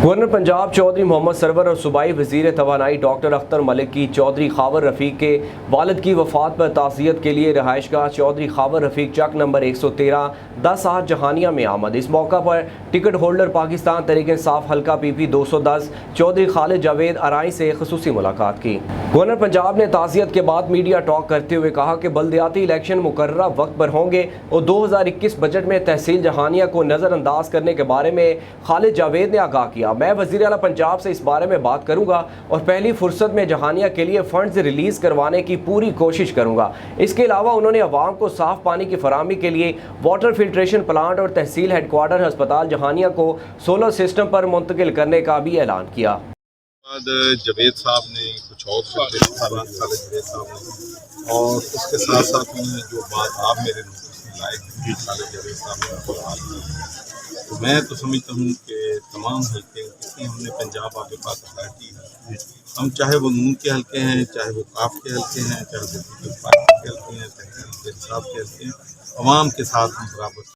Governor Punjab Chaudhary Mohammad server और सूबाई वज़ीर तवानाई डॉक्टर अख्तर मलिक की चौधरी खावर रफ़ीक के वालिद की वफ़ात पर ताज़ियत के लिए रहायशगाह चौधरी खावर रफ़ीक चक नंबर 113 10 जहानिया में आमद। इस मौका पर टिकट होल्डर पाकिस्तान तहरीक इंसाफ हल्का PP 210 चौधरी खालिद जावेद अराई से खसूसी मुलाकात की। गवर्नर पंजाब ने ताज़ियत के बाद मीडिया टॉक करते हुए कहा कि बल्दियाती इलेक्शन मुकर्ररा वक्त पर होंगे और 2021 बजट में तहसील जहानिया को नज़रअंदाज करने के बारे में खालिद जावेद ने आगाह किया। मैं वज़ीर आला पंजाब से इस बारे में बात करूंगा और पहली फुर्सत में जहानिया के लिए फंड्स रिलीज करवाने की पूरी कोशिश करूंगा। इसके अलावा उन्होंने अवाम को साफ पानी की फराहमी के लिए वाटर फिल्ट्रेशन प्लांट और तहसील हेडक्वार्टर अस्पताल जहानिया को सोलर सिस्टम पर मुंतकिल करने का भी ऐलान किया। जावेद साहब ने कुछ और जावेद साहब ने और उसके साथ साथ में जो बात आप मेरे नोटिस में लाए थे खालिद जावेद साहब ने, तो मैं तो समझता हूँ कि तमाम हल्के जितने हमने पंजाब आपके पास अथॉरिटी है, हम चाहे वो नून के हल्के हैं, चाहे वो काफ के हल्के हैं, चाहे वो पीपल्स पार्टी के हल्के हैं, चाहे इंसाफ के हल्के हैं, अवाम के साथ हम बराबर